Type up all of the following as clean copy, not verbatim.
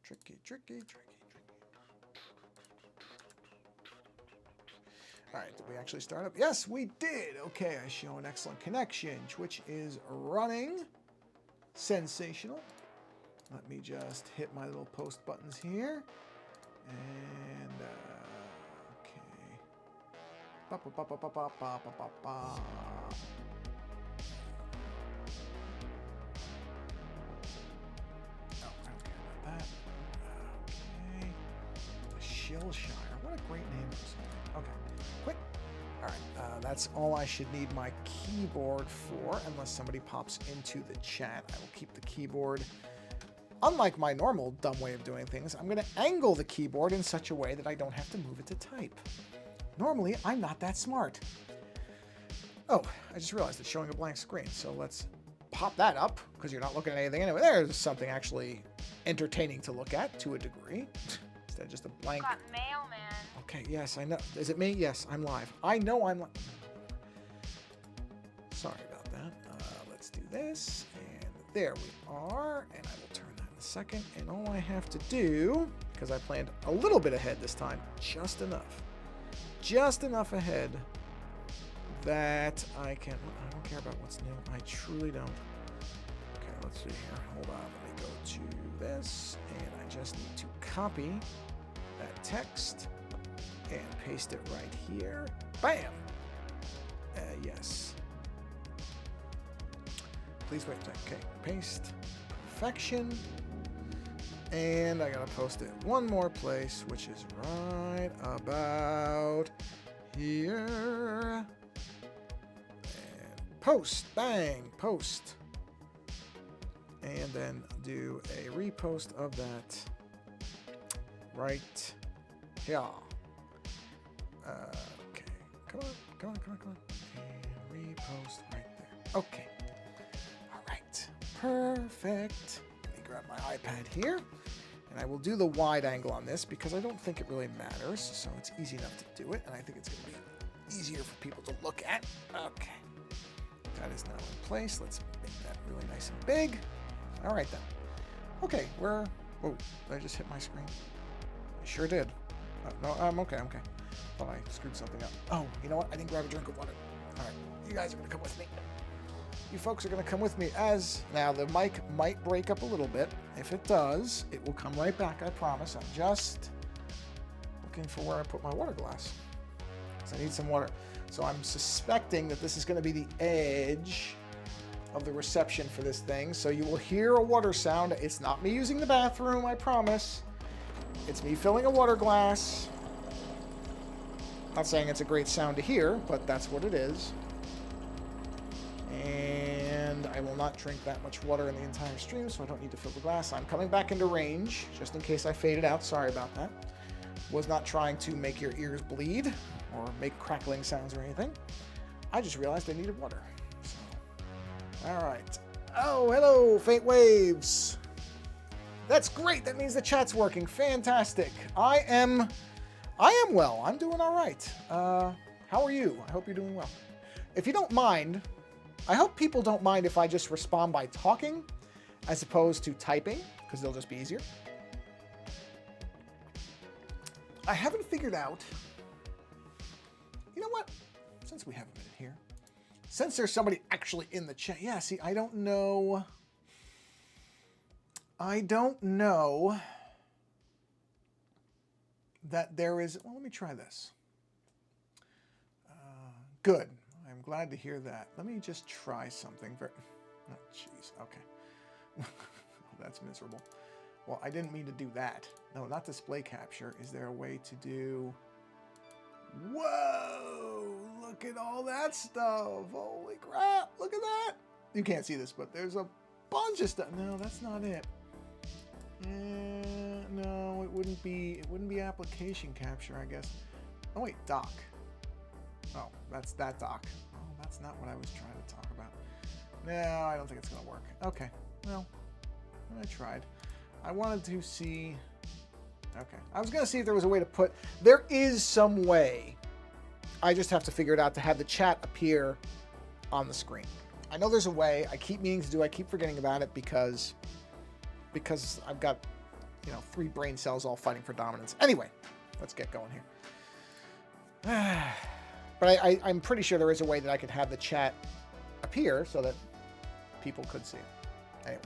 Tricky, tricky, tricky. All right, did we actually start up? Yes, we did. Okay, I show an excellent connection, which is running. Sensational. Let me just hit my little post buttons here. And, okay. Ba, ba, ba, ba, ba, ba, ba, ba, ba. Shire. What a great name for something. Okay, quick. All right, that's all I should need my keyboard for, unless somebody pops into the chat. I will keep the keyboard. Unlike my normal dumb way of doing things, I'm going to angle the keyboard in such a way that I don't have to move it to type. Normally, I'm not that smart. Oh, I just realized it's showing a blank screen, so let's pop that up, because you're not looking at anything anyway. There's something actually entertaining to look at, to a degree. Instead of just a blank. Got mail, man. Okay, yes, I know. Is it me? Yes, I'm live. I know I'm live. Sorry about that. Let's do this, and there we are, and I will turn that in a second, and all I have to do, because I planned a little bit ahead this time, just enough ahead that I don't care about what's new. I truly don't. Okay, let's see here. Hold on, let me go to this, and I just need to copy that text and paste it right here. Bam! Yes. Please wait a second. Okay, paste. Perfection. And I gotta post it one more place, which is right about here. And post. Bang! Post. And then do a repost of that right here. Okay, come on. And repost right there. Okay. All right, perfect. Let me grab my iPad here, and I will do the wide angle on this because I don't think it really matters, so it's easy enough to do it, and I think it's going to be easier for people to look at. Okay, that is now in place. Let's make that really nice and big. All right, then. Okay, whoa, did I just hit my screen? I sure did. No, I'm okay. Thought I screwed something up. Oh, you know what? I didn't grab a drink of water. All right, you guys are going to come with me. You folks are going to come with me as... Now, the mic might break up a little bit. If it does, it will come right back, I promise. I'm just looking for where I put my water glass, because I need some water. So I'm suspecting that this is going to be the edge of the reception for this thing. So you will hear a water sound. It's not me using the bathroom, I promise. It's me filling a water glass. Not saying it's a great sound to hear, but that's what it is. And I will not drink that much water in the entire stream, so I don't need to fill the glass. I'm coming back into range, just in case I faded out. Sorry about that. Was not trying to make your ears bleed or make crackling sounds or anything. I just realized I needed water. So, all right. Oh, hello, Faint Waves. That's great. That means the chat's working. Fantastic. I am well. I'm doing all right. How are you? I hope you're doing well. If you don't mind, I hope people don't mind if I just respond by talking as opposed to typing, because they'll just be easier. I haven't figured out... You know what? Since we have a minute here, since there's somebody actually in the chat... Yeah, see, I don't know that there is... Well, let me try this. Good. I'm glad to hear that. Let me just try something. Oh, jeez. Okay. That's miserable. Well, I didn't mean to do that. No, not display capture. Is there a way to do... Whoa! Look at all that stuff. Holy crap. Look at that. You can't see this, but there's a bunch of stuff. No, that's not it. No, it wouldn't be application capture, I guess. Oh, wait, dock. Oh, that's that dock. Oh, that's not what I was trying to talk about. No, I don't think it's going to work. Okay, well, I tried. I wanted to see... Okay, I was going to see if there was a way to put... There is some way. I just have to figure it out to have the chat appear on the screen. I know there's a way. I keep meaning to do. I keep forgetting about it because I've got you know, 3 brain cells all fighting for dominance. Anyway, let's get going here. But I'm pretty sure there is a way that I could have the chat appear so that people could see it. Anyway.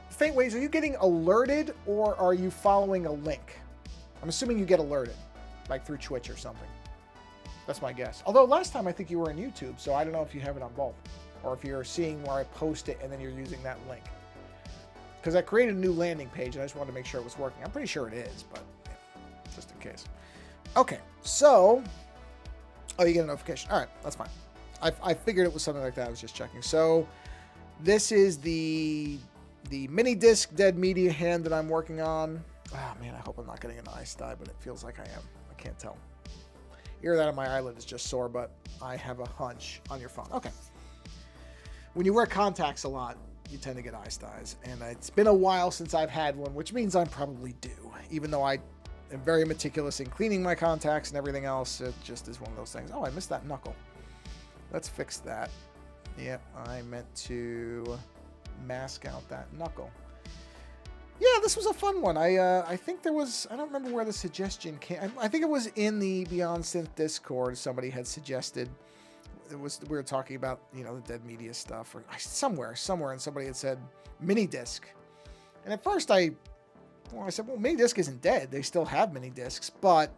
Fate Waves, are you getting alerted or are you following a link? I'm assuming you get alerted, like through Twitch or something. That's my guess. Although last time I think you were on YouTube, so I don't know if you have it on both. Or if you're seeing where I post it and then you're using that link. Because I created a new landing page and I just wanted to make sure it was working. I'm pretty sure it is, but yeah, just in case. Okay, so... Oh, you get a notification. All right, that's fine. I figured it was something like that. I was just checking. So, this is the mini disc dead media hand that I'm working on. Oh, man, I hope I'm not getting an eye sty, but it feels like I am. I can't tell. Either that or my eyelid is just sore, but I have a hunch on your phone. Okay. When you wear contacts a lot, you tend to get eye styes. And it's been a while since I've had one, which means I'm probably due. Even though I am very meticulous in cleaning my contacts and everything else, it just is one of those things. Oh, I missed that knuckle. Let's fix that. Yep, I meant to mask out that knuckle. Yeah, this was a fun one. I think there was... I don't remember where the suggestion came... I think it was in the Beyond Synth Discord. Somebody had suggested... We were talking about, you know, the dead media stuff. Or somewhere, and somebody had said mini disc. And at first I said, well, mini disc isn't dead. They still have mini discs. But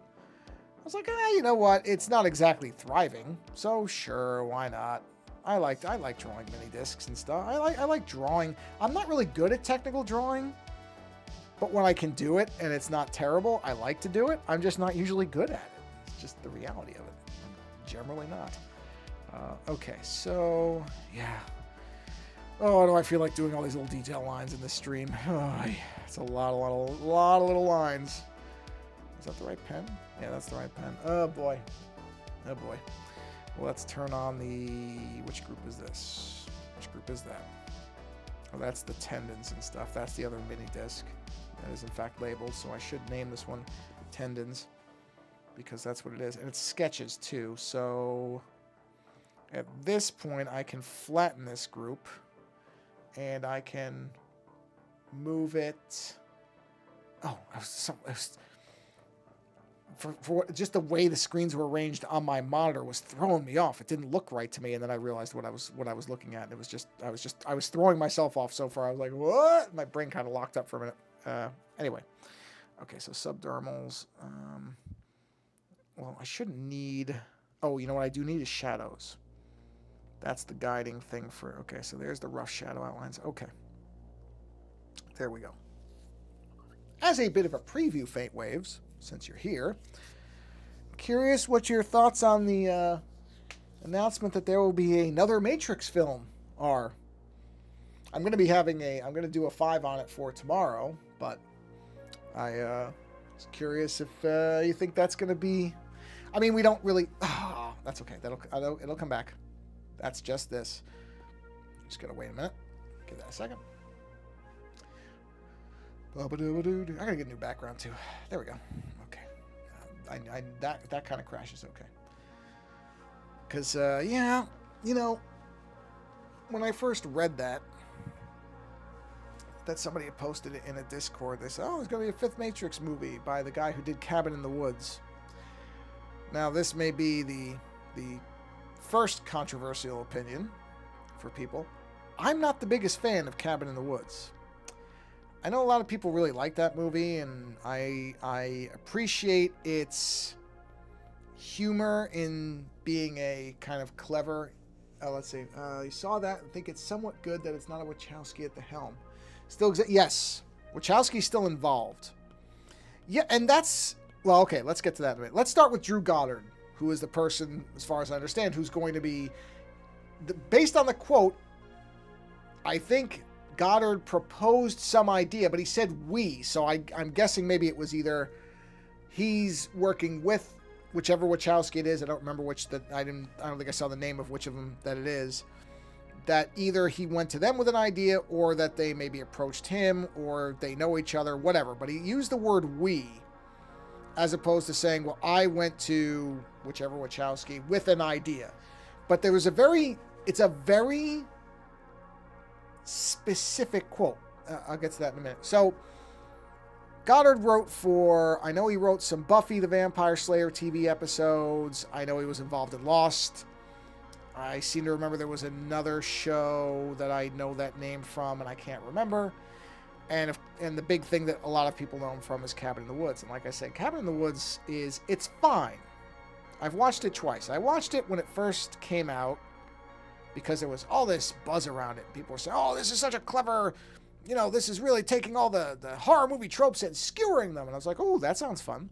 I was like, you know what? It's not exactly thriving. So sure, why not? I like drawing mini discs and stuff. I like drawing. I'm not really good at technical drawing. But when I can do it and it's not terrible, I like to do it. I'm just not usually good at it. It's just the reality of it. I'm generally not. Okay, so, yeah. Oh, do I feel like doing all these little detail lines in this stream? Oh, it's a lot of little lines. Is that the right pen? Yeah, that's the right pen. Oh, boy. Oh, boy. Well, let's turn on the... Which group is this? Which group is that? Oh, that's the tendons and stuff. That's the other mini disc. That is, in fact, labeled, so I should name this one Tendons, because that's what it is. And it's sketches, too, so at this point, I can flatten this group, and I can move it... Oh, for just the way the screens were arranged on my monitor was throwing me off. It didn't look right to me, and then I realized what I was looking at, and it was just I was throwing myself off so far. I was like, what? My brain kind of locked up for a minute. Anyway, okay, so subdermals. Well, I shouldn't need... Oh, you know what I do need is shadows. That's the guiding thing for... Okay, so there's the rough shadow outlines. Okay. There we go. As a bit of a preview, Fate Waves, since you're here, curious what your thoughts on the announcement that there will be another Matrix film are. I'm going to be having I'm going to do a 5 on it for tomorrow, but I was curious if you think that's going to be... I mean, we don't really... Oh, that's okay. It'll come back. That's just this. Just got to wait a minute. Give that a second. I gotta get a new background too. There we go. Okay. That kind of crashes okay. Because, yeah, you know, when I first read that somebody had posted it in a Discord, they said, oh, there's going to be a 5th Matrix movie by the guy who did Cabin in the Woods. Now, this may be the first controversial opinion for people. I'm not the biggest fan of Cabin in the Woods. I know a lot of people really like that movie, and I appreciate its humor in being a kind of clever... let's see. You saw that. I think it's somewhat good that it's not a Wachowski at the helm. Still yes. Wachowski's still involved. Yeah, and that's... Well, okay, let's get to that in a minute. Let's start with Drew Goddard, who is the person, as far as I understand, who's going to be... Based on the quote, I think Goddard proposed some idea, but he said we, so I'm guessing maybe it was either he's working with whichever Wachowski it is. I don't remember which that I don't think I saw the name of which of them that it is. That either he went to them with an idea, or that they maybe approached him, or they know each other, whatever. But he used the word we, as opposed to saying, well, I went to whichever Wachowski with an idea. But there was it's a very specific quote. I'll get to that in a minute. So Goddard I know he wrote some Buffy the Vampire Slayer TV episodes. I know he was involved in Lost. I seem to remember there was another show that I know that name from, and I can't remember. And the big thing that a lot of people know him from is Cabin in the Woods. And like I said, Cabin in the Woods it's fine. I've watched it twice. I watched it when it first came out because there was all this buzz around it. People were saying, oh, this is such a clever, this is really taking all the horror movie tropes and skewering them. And I was like, oh, that sounds fun.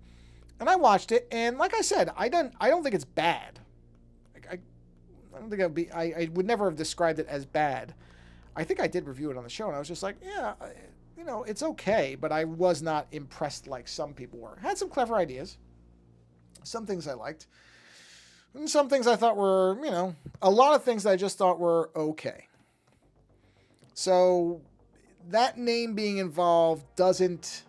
And I watched it, and like I said, I don't think it's bad. I don't think I would never have described it as bad. I think I did review it on the show, and I was just like, yeah, it's okay, but I was not impressed like some people were. Had some clever ideas. Some things I liked. And some things I thought were, a lot of things that I just thought were okay. So that name being involved doesn't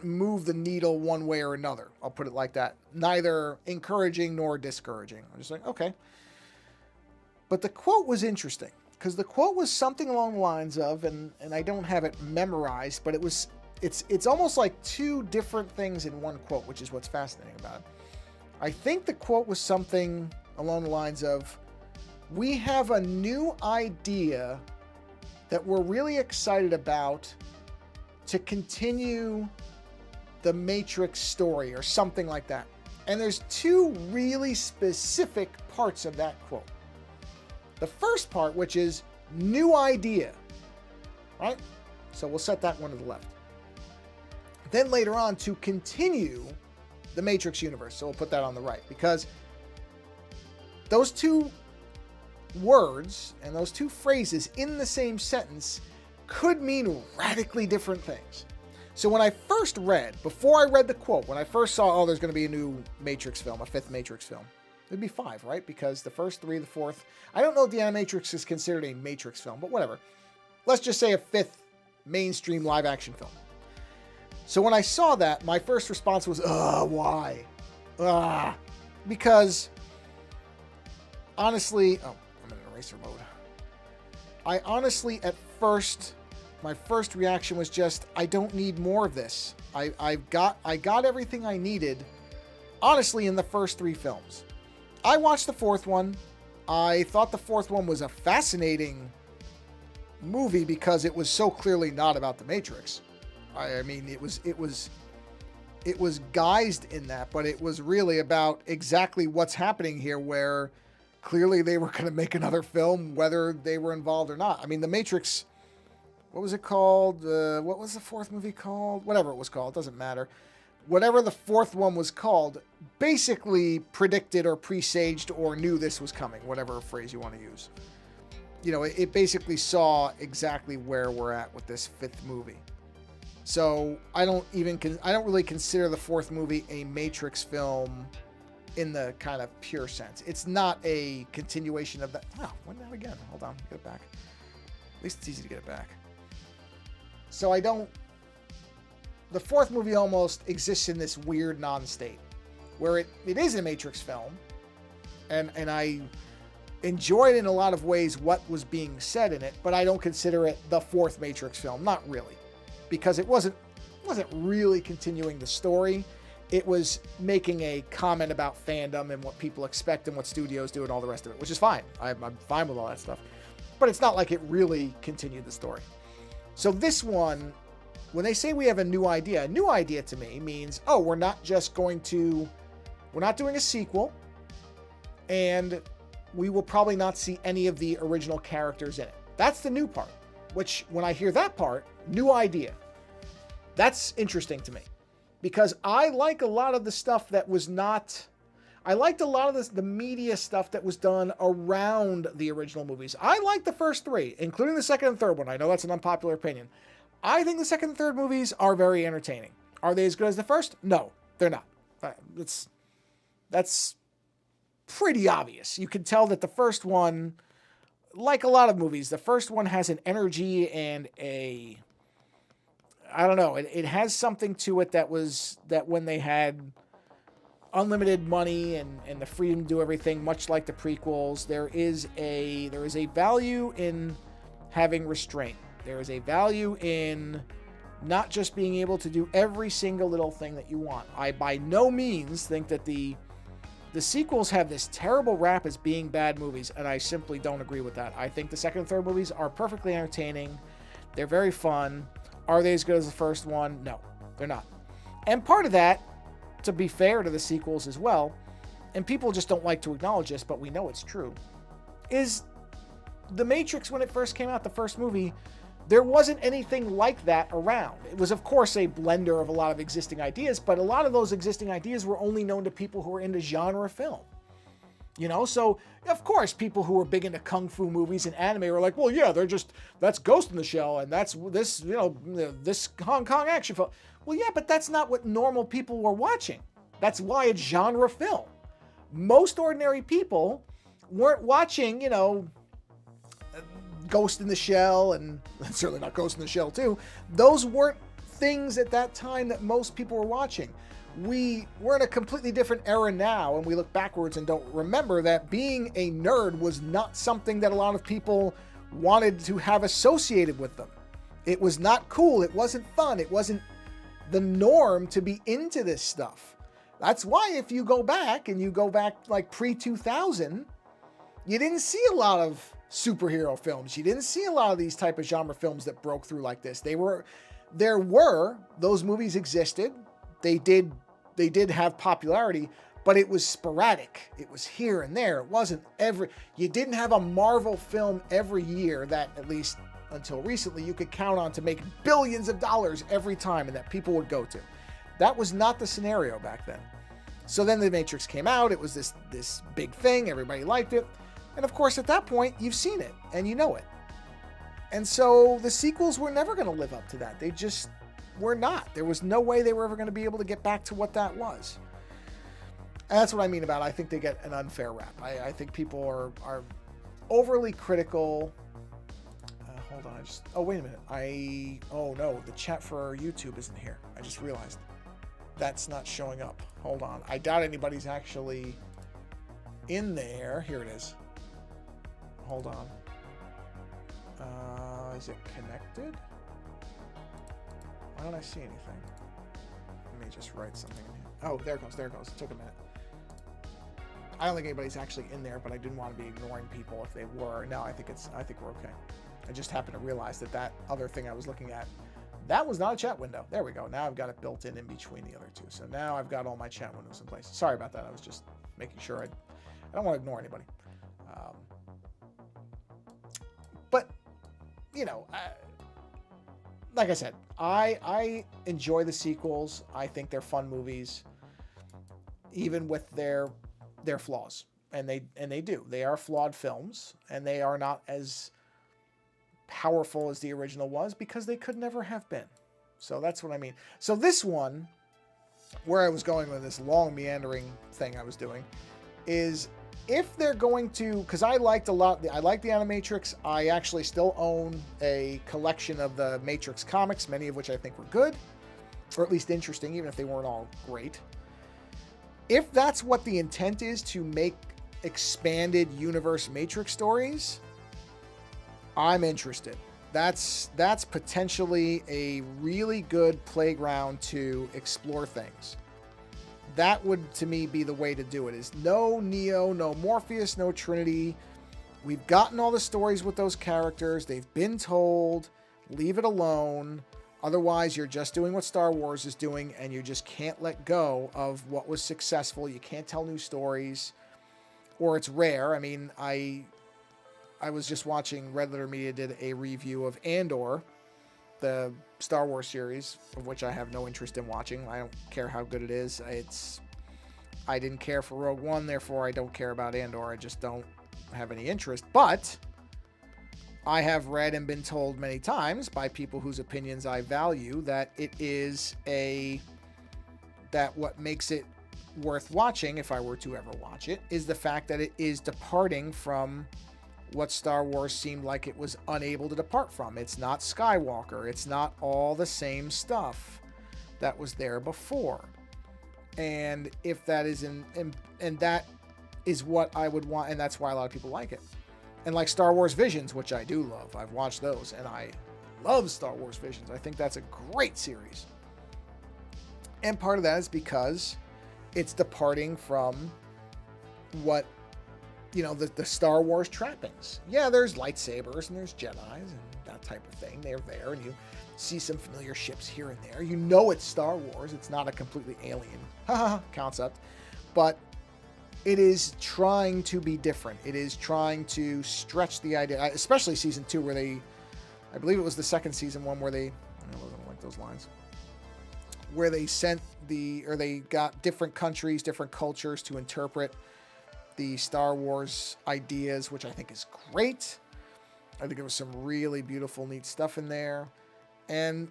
move the needle one way or another. I'll put it like that. Neither encouraging nor discouraging. I'm just like, okay. But the quote was interesting because the quote was something along the lines of, and I don't have it memorized, but it's almost like two different things in one quote, which is what's fascinating about it. I think the quote was something along the lines of, we have a new idea that we're really excited about to continue the Matrix story or something like that. And there's two really specific parts of that quote. The first part, which is new idea, right? So we'll set that one to the left. Then later on, to continue the Matrix universe. So we'll put that on the right, because those two words and those two phrases in the same sentence could mean radically different things. So when I first before I read the quote, when I first saw, there's going to be a new Matrix film, a fifth Matrix film. It'd be 5, right? Because the first 3, the fourth, I don't know if the Animatrix is considered a Matrix film, but whatever. Let's just say a 5th mainstream live action film. So when I saw that, my first response was, why? Because honestly, I'm in eraser mode. I honestly, at first, my first reaction was just, I don't need more of this. I got everything I needed, honestly, in the first 3 films. I watched the 4th one. I thought the 4th one was a fascinating movie because it was so clearly not about the Matrix. I mean, it was guised in that, but it was really about exactly what's happening here, where clearly they were going to make another film, whether they were involved or not. I mean, the Matrix, what was it called? What was the 4th movie called? Whatever it was called, doesn't matter. Whatever the 4th one was called, basically predicted or presaged or knew this was coming, whatever phrase you want to use. It basically saw exactly where we're at with this 5th movie. So I don't really consider the 4th movie a Matrix film in the kind of pure sense. It's not a continuation of that. Oh, went down again. Hold on, get it back. At least it's easy to get it back. So the 4th movie almost exists in this weird non-state where it is a Matrix film, and I enjoyed in a lot of ways what was being said in it, but I don't consider it the 4th Matrix film. Not really, because it wasn't really continuing the story. It was making a comment about fandom and what people expect and what studios do and all the rest of it, which is fine. I'm fine with all that stuff, but it's not like it really continued the story. So this one, when they say we have a new idea to me means, we're not doing a sequel, and we will probably not see any of the original characters in it. That's the new part, which when I hear that part, new idea, that's interesting to me, because I like a lot of the stuff that was not, I liked a lot of the media stuff that was done around the original movies. I liked the first 3, including the 2nd and 3rd one. I know that's an unpopular opinion. I think the 2nd and 3rd movies are very entertaining. Are they as good as the first? No, they're not. That's pretty obvious. You can tell that the first one, like a lot of movies, the first one has an energy and it has something to it that when they had unlimited money and the freedom to do everything, much like the prequels, there is a value in having restraint. There is a value in not just being able to do every single little thing that you want. I by no means think that the sequels have this terrible rap as being bad movies, and I simply don't agree with that. I think the second and third movies are perfectly entertaining. They're very fun. Are they as good as the first one? No, they're not. And part of that, to be fair to the sequels as well, and people just don't like to acknowledge this, but we know it's true, is The Matrix, when it first came out, the first movie, there wasn't anything like that around. It was, of course, a blender of a lot of existing ideas, but a lot of those existing ideas were only known to people who were into genre film. You know, so, of course, people who were big into kung fu movies and anime were like, well, yeah, that's Ghost in the Shell, and that's this, this Hong Kong action film. Well, yeah, but that's not what normal people were watching. That's why it's genre film. Most ordinary people weren't watching, Ghost in the Shell, and certainly not Ghost in the Shell 2. Those weren't things at that time that most people were watching. We're in a completely different era now, and we look backwards and don't remember that being a nerd was not something that a lot of people wanted to have associated with them. It was not cool. It wasn't fun. It wasn't the norm to be into this stuff. That's why if you go back like pre-2000, you didn't see a lot of superhero films. You didn't see a lot of these type of genre films that broke through like this. Those movies existed. They did have popularity, but it was sporadic. It was here and there. It wasn't you didn't have a Marvel film every year that, at least until recently, you could count on to make billions of dollars every time and that people would go to. That was not the scenario back then. So then The Matrix came out. It was this big thing. Everybody liked it. And of course, at that point, you've seen it and you know it. And so the sequels were never going to live up to that. They just were not. There was no way they were ever going to be able to get back to what that was. And that's what I mean about I think they get an unfair rap. I think people are overly critical. Hold on. Wait a minute. Oh no, the chat for YouTube isn't here. I just realized. That's not showing up. Hold on. I doubt anybody's actually in there. Here it is. Hold on. Is it connected? Why don't I see anything? Let me just write something in here. Oh, there it goes. It took a minute. I don't think anybody's actually in there, but I didn't want to be ignoring people if they were. No, I think we're okay. I just happened to realize that other thing I was looking at, that was not a chat window. There we go. Now I've got it built in between the other two. So now I've got all my chat windows in place. Sorry about that. I was just making sure I don't want to ignore anybody. But, like I said, I enjoy the sequels. I think they're fun movies, even with their flaws. And they do. They are flawed films, and they are not as powerful as the original was because they could never have been. So that's what I mean. So this one, where I was going with this long meandering thing I was doing, is if they're going to, because I like the Animatrix. I actually still own a collection of the Matrix comics, many of which I think were good, or at least interesting, even if they weren't all great. If that's what the intent is, to make expanded universe Matrix stories, I'm interested. That's potentially a really good playground to explore things. That would, to me, be the way to do it, is no Neo, no Morpheus, no Trinity. We've gotten all the stories with those characters. They've been told. Leave it alone. Otherwise, you're just doing what Star Wars is doing, and you just can't let go of what was successful. You can't tell new stories, or it's rare. I mean, I was just watching Red Letter Media did a review of Andor, the Star Wars series, of which I have no interest in watching. I don't care how good it is. I didn't care for Rogue One, therefore I don't care about Andor. I just don't have any interest. But I have read and been told many times by people whose opinions I value that that what makes it worth watching, if I were to ever watch it, is the fact that it is departing from what Star Wars seemed like it was unable to depart from. It's not Skywalker. It's not all the same stuff that was there before. And if that is and that is what I would want, and that's why a lot of people like it. And like Star Wars Visions, which I do love. I've watched those, and love Star Wars Visions. I think that's a great series. And part of that is because it's departing from what, the Star Wars trappings. Yeah, there's lightsabers and there's Jedis and that type of thing. They're there, and you see some familiar ships here and there. It's Star Wars. It's not a completely alien concept. But it is trying to be different. It is trying to stretch the idea, especially season 2, where I believe it was the second season one where I don't like those lines, where they they got different countries, different cultures to interpret the Star Wars ideas, which I think is great. I think there was some really beautiful, neat stuff in there. And,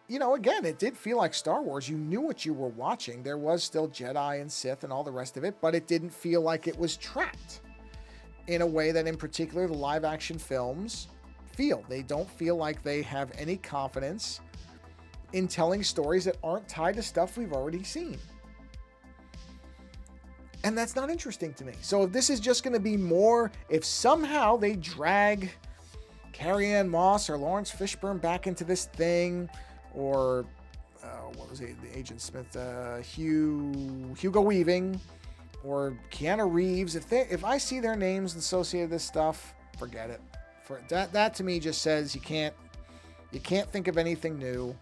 again, it did feel like Star Wars. You knew what you were watching. There was still Jedi and Sith and all the rest of it, but it didn't feel like it was trapped in a way that, in particular, the live-action films feel. They don't feel like they have any confidence in telling stories that aren't tied to stuff we've already seen. And that's not interesting to me. So if this is just going to be more, if somehow they drag Carrie-Anne Moss or Lawrence Fishburne back into this thing, or what was it, the Agent Smith, Hugo Weaving, or Keanu Reeves, if I see their names associated with this stuff, forget it. That to me just says you can't think of anything new.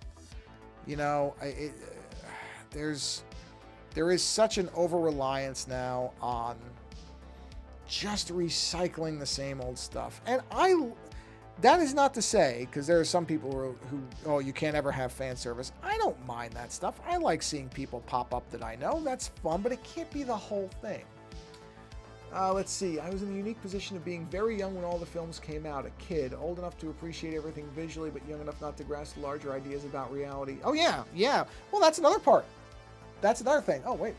There is such an over-reliance now on just recycling the same old stuff. And that is not to say, because there are some people who, you can't ever have fan service. I don't mind that stuff. I like seeing people pop up that I know. That's fun, but it can't be the whole thing. Let's see. I was in the unique position of being very young when all the films came out. A kid, old enough to appreciate everything visually, but young enough not to grasp the larger ideas about reality. Oh, yeah. Well, that's another part. That's another thing. Oh, wait.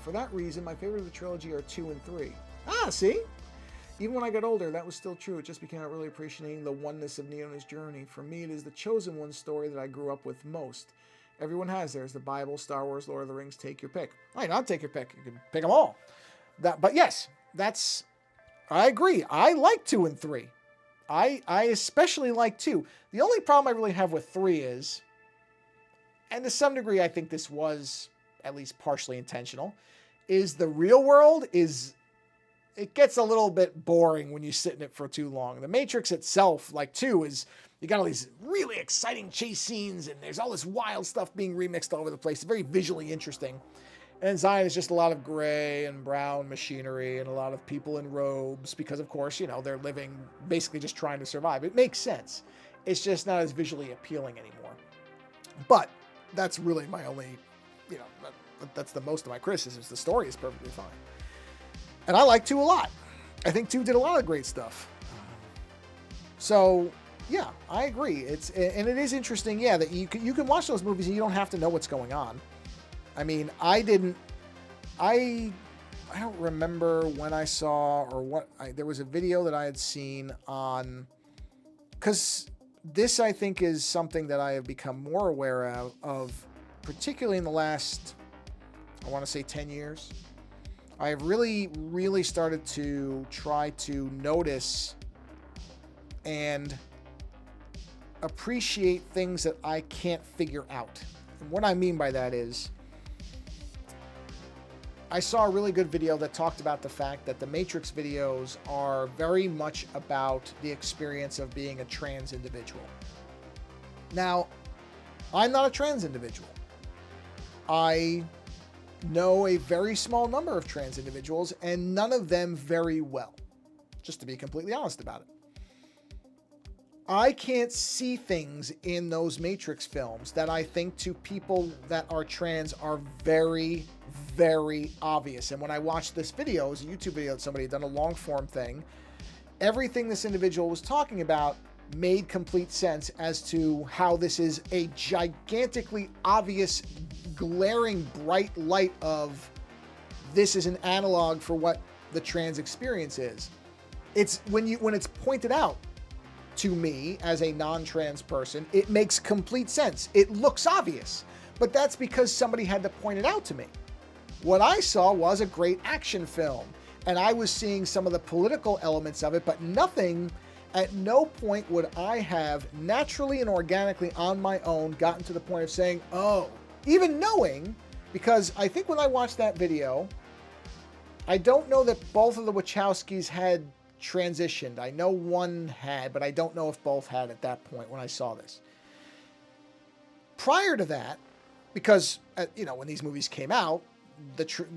For that reason, my favorite of the trilogy are 2 and 3. See? Even when I got older, that was still true. It just became out really appreciating the oneness of Neo and his journey. For me, it is the Chosen One story that I grew up with most. Everyone has theirs. The Bible, Star Wars, Lord of the Rings. Take your pick. Not take your pick. You can pick them all. But yes, I agree. I like 2 and 3. I especially like 2. The only problem I really have with 3 is, and to some degree I think this was at least partially intentional, is the real world it gets a little bit boring when you sit in it for too long. The Matrix itself, like 2, is you got all these really exciting chase scenes and there's all this wild stuff being remixed all over the place. It's very visually interesting. And Zion is just a lot of gray and brown machinery and a lot of people in robes because, of course, they're living basically just trying to survive. It makes sense. It's just not as visually appealing anymore. But that's really my only, that's the most of my criticisms. The story is perfectly fine. And I like 2 a lot. I think 2 did a lot of great stuff. So, yeah, I agree. And it is interesting, that you can watch those movies and you don't have to know what's going on. I mean, I don't remember when I saw there was a video that I had seen on, because this I think is something that I have become more aware of particularly in the last, I want to say 10 years. I have really, really started to try to notice and appreciate things that I can't figure out. And what I mean by that is, I saw a really good video that talked about the fact that the Matrix videos are very much about the experience of being a trans individual. Now, I'm not a trans individual. I know a very small number of trans individuals, and none of them very well, just to be completely honest about it. I can't see things in those Matrix films that I think to people that are trans are very, very obvious. And when I watched this video, it was a YouTube video that somebody had done a long form thing, everything this individual was talking about made complete sense as to how this is a gigantically obvious, glaring bright light of this is an analog for what the trans experience is. It's when it's pointed out to me as a non-trans person, it makes complete sense. It looks obvious, but that's because somebody had to point it out to me. What I saw was a great action film, and I was seeing some of the political elements of it, but nothing At no point would I have naturally and organically on my own gotten to the point of saying, oh, even knowing, because I think when I watched that video, I don't know that both of the Wachowskis had transitioned. I know one had, but I don't know if both had at that point when I saw this. Prior to that, because, when these movies came out,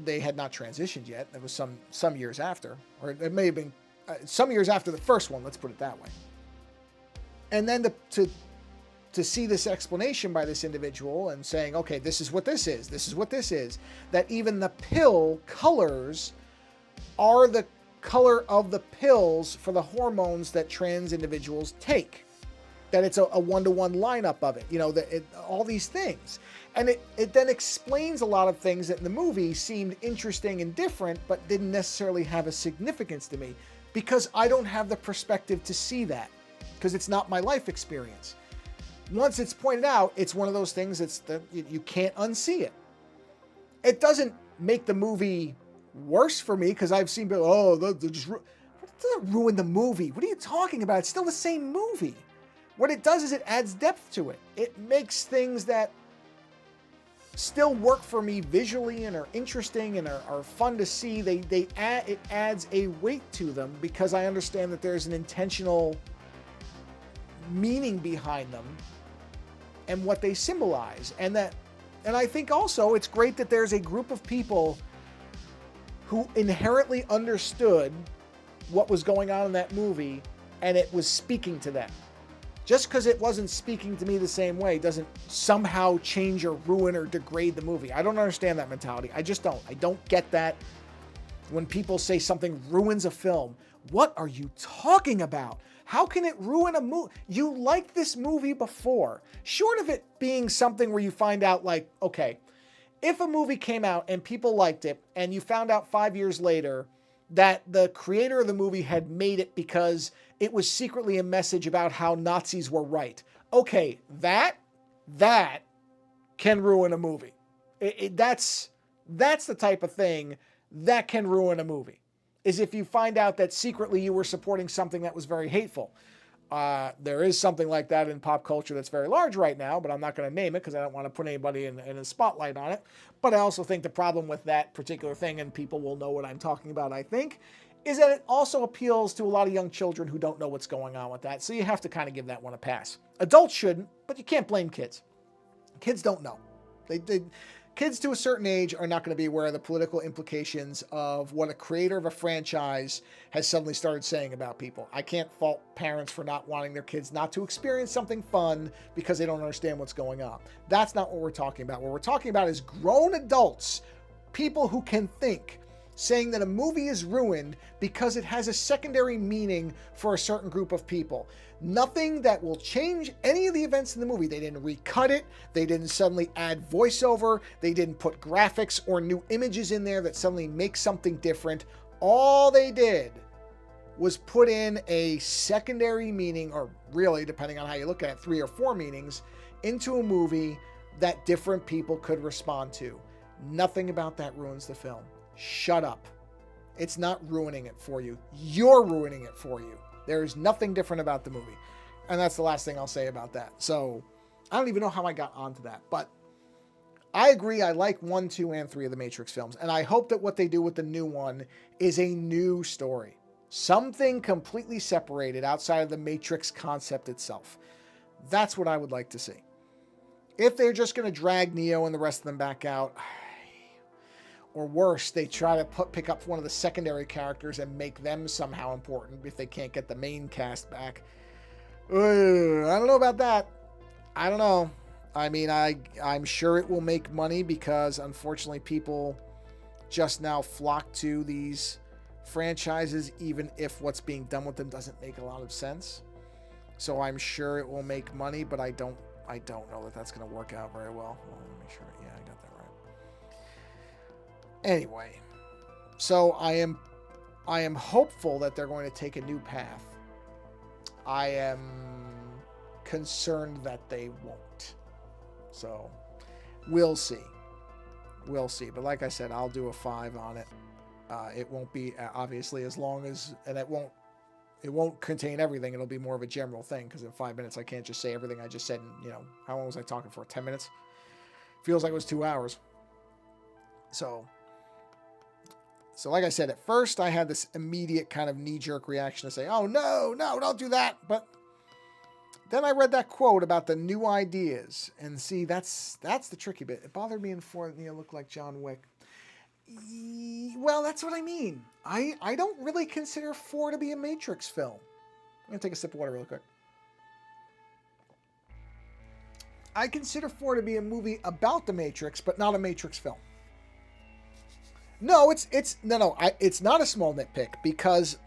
they had not transitioned yet. It was some years after, or it may have been some years after the first one, let's put it that way. And then to see this explanation by this individual and saying, okay, this is what this is, that even the pill colors are the color of the pills for the hormones that trans individuals take. That it's a one-to-one lineup of it, all these things. And it then explains a lot of things that in the movie seemed interesting and different, but didn't necessarily have a significance to me, because I don't have the perspective to see that, because it's not my life experience. Once it's pointed out, it's one of those things that you can't unsee it. It doesn't make the movie worse for me, because I've seen people, what doesn't ruin the movie? What are you talking about? It's still the same movie. What it does is it adds depth to it. It makes things that still work for me visually and are interesting and are fun to see. It adds a weight to them, because I understand that there's an intentional meaning behind them and what they symbolize. And I think also it's great that there's a group of people who inherently understood what was going on in that movie, and it was speaking to them. Just because it wasn't speaking to me the same way doesn't somehow change or ruin or degrade the movie. I don't understand that mentality. I just don't. I don't get that when people say something ruins a film. What are you talking about? How can it ruin a movie? You liked this movie before. Short of it being something where you find out, like, okay, if a movie came out and people liked it, and you found out 5 years later that the creator of the movie had made it because it was secretly a message about how Nazis were right. Okay, that can ruin a movie. That's the type of thing that can ruin a movie, is if you find out that secretly you were supporting something that was very hateful. There is something like that in pop culture that's very large right now, but I'm not going to name it because I don't want to put anybody in a spotlight on it. But I also think the problem with that particular thing, and people will know what I'm talking about, I think, is that it also appeals to a lot of young children who don't know what's going on with that. So you have to kind of give that one a pass. Adults shouldn't, but you can't blame kids. Kids don't know. Kids to a certain age are not going to be aware of the political implications of what a creator of a franchise has suddenly started saying about people. I can't fault parents for not wanting their kids not to experience something fun because they don't understand what's going on. That's not what we're talking about. What we're talking about is grown adults, people who can think, saying that a movie is ruined because it has a secondary meaning for a certain group of people. Nothing that will change any of the events in the movie. They didn't recut it. They didn't suddenly add voiceover. They didn't put graphics or new images in there that suddenly make something different. All they did was put in a secondary meaning, or really, depending on how you look at it, 3 or 4 meanings, into a movie that different people could respond to. Nothing about that ruins the film. Shut up. It's not ruining it for you. You're ruining it for you. There is nothing different about the movie. And that's the last thing I'll say about that. So I don't even know how I got onto that. But I agree. I like 1, 2, and 3 of the Matrix films. And I hope that what they do with the new one is a new story. Something completely separated outside of the Matrix concept itself. That's what I would like to see. If they're just going to drag Neo and the rest of them back out, or worse, they try to pick up one of the secondary characters and make them somehow important if they can't get the main cast back. I don't know about that. I don't know. I mean, I'm sure it will make money because, unfortunately, people just now flock to these franchises, even if what's being done with them doesn't make a lot of sense. So I'm sure it will make money, but I don't know that that's going to work out very well. Let me make sure. Yeah, I got that right. Anyway, so I am hopeful that they're going to take a new path. I am concerned that they won't. So we'll see. We'll see. But like I said, I'll do a 5 on it. It won't be obviously as long as, and it won't It won't contain everything. It'll be more of a general thing, because in 5 minutes I can't just say everything I just said in, how long was I talking for? 10 minutes? Feels like it was 2 hours. So like I said, at first I had this immediate kind of knee-jerk reaction to say, oh, no, don't do that. But then I read that quote about the new ideas. And see, that's the tricky bit. It bothered me in 4 that looked like John Wick. Well, that's what I mean. I don't really consider 4 to be a Matrix film. I'm going to take a sip of water real quick. I consider 4 to be a movie about the Matrix, but not a Matrix film. No, it's not a small nitpick, because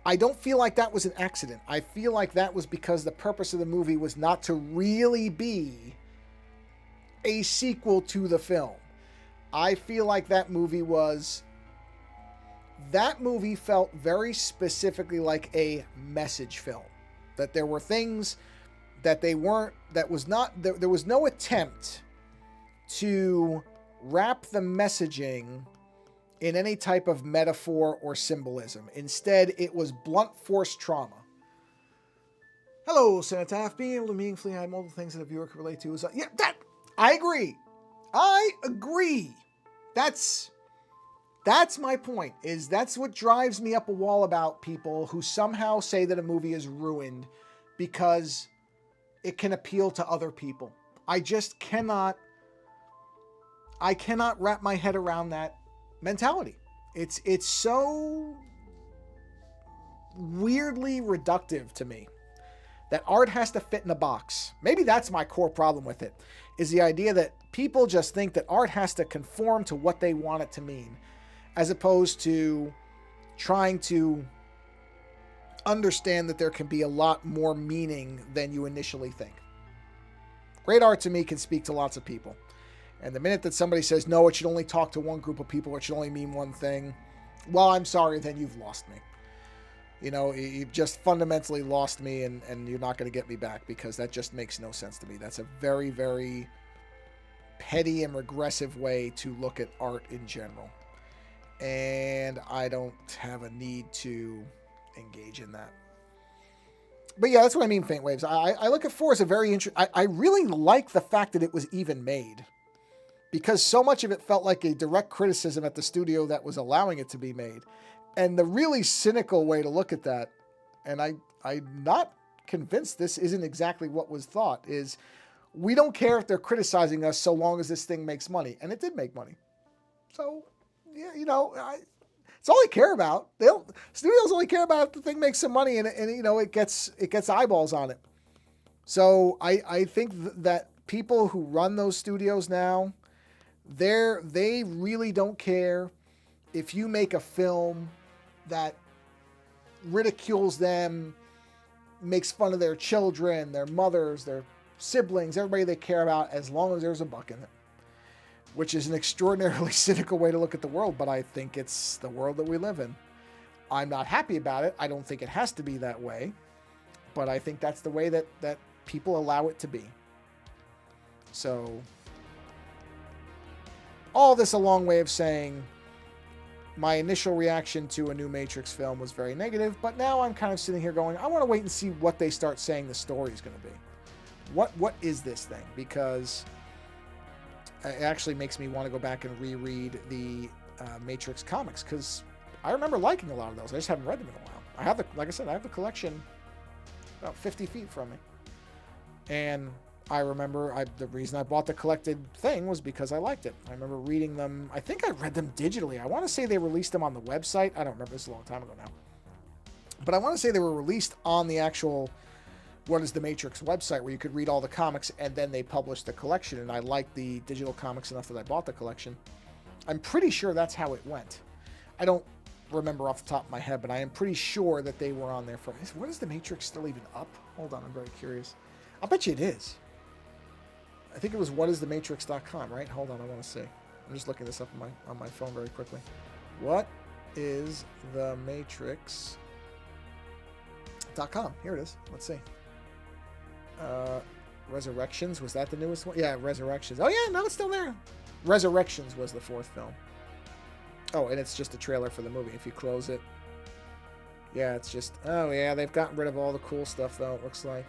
I don't feel like that was an accident. I feel like that was because the purpose of the movie was not to really be a sequel to the film. I feel like that movie felt very specifically like a message film. That there were things that there was no attempt to wrap the messaging in any type of metaphor or symbolism. Instead, it was blunt force trauma. Hello, Cenotaph. Being able to meaningfully add multiple things that a viewer can relate to is... I agree. That's my point, is that's what drives me up a wall about people who somehow say that a movie is ruined because it can appeal to other people. I just cannot wrap my head around that mentality. It's so weirdly reductive to me that art has to fit in a box. Maybe that's my core problem with it, is the idea that people just think that art has to conform to what they want it to mean, as opposed to trying to understand that there can be a lot more meaning than you initially think. Great art to me can speak to lots of people. And the minute that somebody says, no, it should only talk to one group of people, or it should only mean one thing, well, I'm sorry, then you've lost me. You've just fundamentally lost me, and you're not going to get me back, because that just makes no sense to me. That's a very, very petty and regressive way to look at art in general. And I don't have a need to engage in that. But yeah, that's what I mean, Faint Waves. I look at 4 as a very interesting... I really like the fact that it was even made, because so much of it felt like a direct criticism at the studio that was allowing it to be made. And the really cynical way to look at that, and I'm not convinced this isn't exactly what was thought, is we don't care if they're criticizing us so long as this thing makes money. And it did make money. So, yeah, it's all they care about. Studios only care about if the thing makes some money and it gets eyeballs on it. So I think that people who run those studios now, they really don't care if you make a film that ridicules them, makes fun of their children, their mothers, their siblings, everybody they care about, as long as there's a buck in it. Which is an extraordinarily cynical way to look at the world, but I think it's the world that we live in. I'm not happy about it. I don't think it has to be that way, but I think that's the way that people allow it to be. So, all this a long way of saying my initial reaction to a new Matrix film was very negative, but now I'm kind of sitting here going, I want to wait and see what they start saying the story is going to be. What is this thing? Because it actually makes me want to go back and reread the Matrix comics, because I remember liking a lot of those. I just haven't read them in a while. Like I said, I have the collection about 50 feet from me. And I remember the reason I bought the collected thing was because I liked it. I remember reading them. I think I read them digitally. I want to say they released them on the website. I don't remember. This is a long time ago now. But I want to say they were released on the actual What is the Matrix website, where you could read all the comics, and then they published the collection. And I liked the digital comics enough that I bought the collection. I'm pretty sure that's how it went. I don't remember off the top of my head, but I am pretty sure that they were on there for... What is the Matrix still even up? Hold on, I'm very curious. I'll bet you it is. I think it was whatisthematrix.com, right? Hold on, I want to see. I'm just looking this up on my phone very quickly. What is the Matrix.com? Here it is. Let's see. Resurrections, was that the newest one? Yeah, Resurrections. Oh yeah, no, it's still there. Resurrections was the 4th film. Oh, and it's just a trailer for the movie. If you close it, Yeah, it's just, oh yeah, they've gotten rid of all the cool stuff though, it looks like.